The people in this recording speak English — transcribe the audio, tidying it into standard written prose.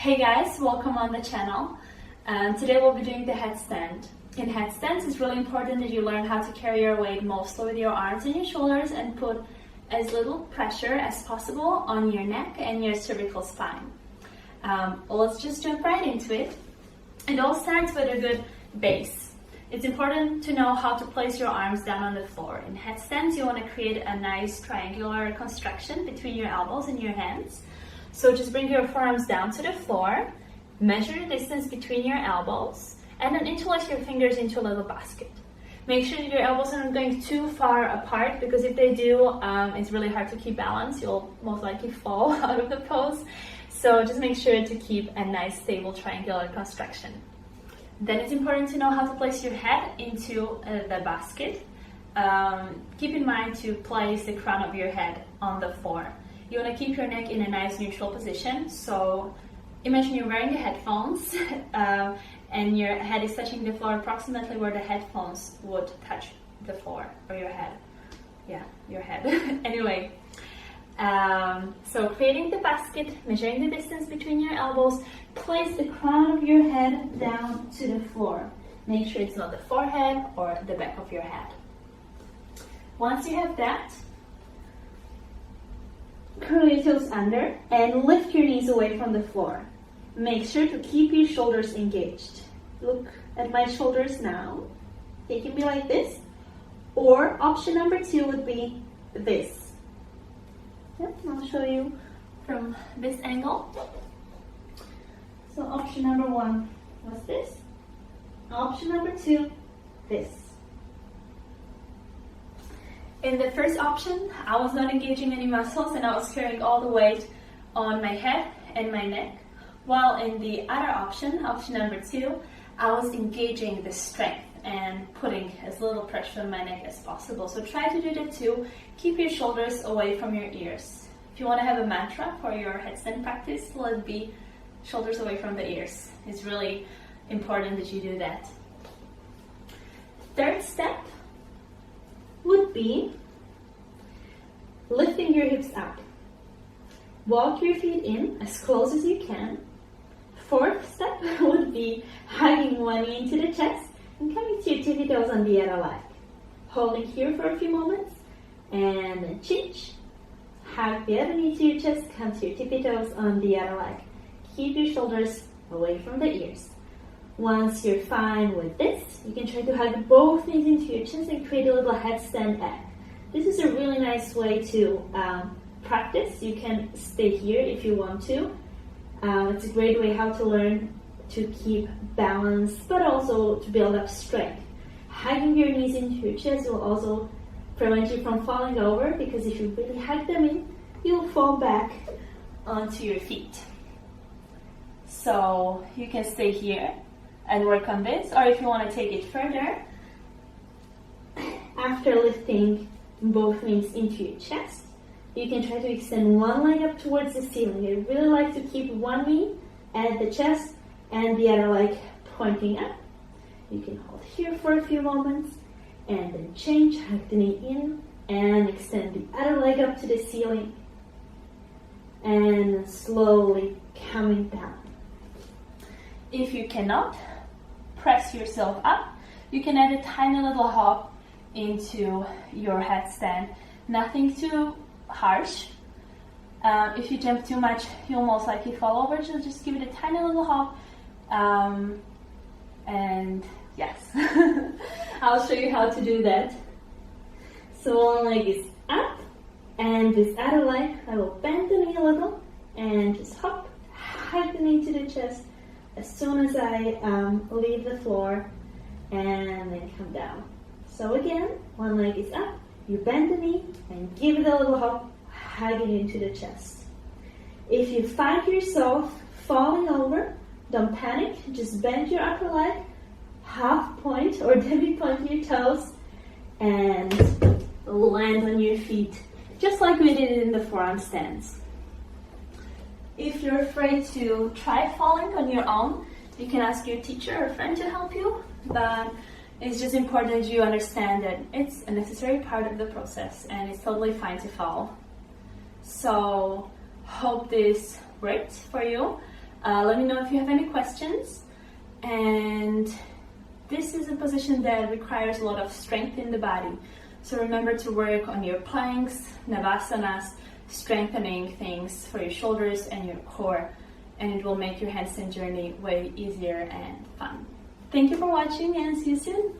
Hey guys, welcome on the channel. Today we'll be doing the headstand. In headstands, it's really important that you learn how to carry your weight mostly with your arms and your shoulders and put as little pressure as possible on your neck and your cervical spine. Let's just jump right into it. It all starts with a good base. It's important to know how to place your arms down on the floor. In headstands, you want to create a nice triangular construction between your elbows and your hands. So just bring your forearms down to the floor, measure the distance between your elbows, and then interlace your fingers into a little basket. Make sure that your elbows aren't going too far apart, because if they do, it's really hard to keep balance. You'll most likely fall out of the pose. So just make sure to keep a nice stable triangular construction. Then it's important to know how to place your head into the basket. Keep in mind to place the crown of your head on the floor. You want to keep your neck in a nice neutral position. So imagine you're wearing the headphones and your head is touching the floor approximately where the headphones would touch the floor, or your head. Yeah, your head. Anyway, so creating the basket, measuring the distance between your elbows, place the crown of your head down to the floor. Make sure it's not the forehead or the back of your head. Once you have that, curl your toes under and lift your knees away from the floor. Make sure to keep your shoulders engaged. Look at my shoulders now. They can be like this, or option number 2 would be this. Yep, I'll show you from this angle. So option number 1 was this. Option number 2, this. In the first option, I was not engaging any muscles and I was carrying all the weight on my head and my neck. While in the other option, option number 2, I was engaging the strength and putting as little pressure on my neck as possible. So try to do that too. Keep your shoulders away from your ears. If you want to have a mantra for your headstand practice, let it be shoulders away from the ears. It's really important that you do that. Third step would be lifting your hips up. Walk your feet in as close as you can. Fourth step would be hugging one knee into the chest and coming to your tippy toes on the other leg. Holding here for a few moments and then chinch. Hug the other knee to your chest, come to your tippy toes on the other leg. Keep your shoulders away from the ears. Once you're fine with this, you can try to hug both knees into your chest and create a little headstand egg. This is a really nice way to practice. You can stay here if you want to. It's a great way how to learn to keep balance, but also to build up strength. Hugging your knees into your chest will also prevent you from falling over, because if you really hug them in, you'll fall back onto your feet. So you can stay here and work on this, or if you want to take it further, after lifting both knees into your chest, you can try to extend one leg up towards the ceiling. I really like to keep one knee at the chest and the other leg pointing up. You can hold here for a few moments and then change, hug the knee in and extend the other leg up to the ceiling and slowly coming down. If you cannot press yourself up, you can add a tiny little hop into your headstand. Nothing too harsh. If you jump too much, you'll most likely fall over, so just give it a tiny little hop. And yes, I'll show you how to do that. So one leg is up, and this other leg, I will bend the knee a little and just hop, hug the knee to the chest as soon as I leave the floor, and then come down. So again, one leg is up, you bend the knee and give it a little hop, hugging into the chest. If you find yourself falling over, don't panic, just bend your upper leg, half point or demi point your toes, and land on your feet, just like we did in the forearm stands. If you're afraid to try falling on your own, you can ask your teacher or friend to help you, but it's just important that you understand that it's a necessary part of the process and it's totally fine to fall. So hope this worked for you. Let me know if you have any questions. And this is a position that requires a lot of strength in the body. So remember to work on your planks, navasanas, strengthening things for your shoulders and your core, and it will make your handstand journey way easier and fun. Thank you for watching and see you soon.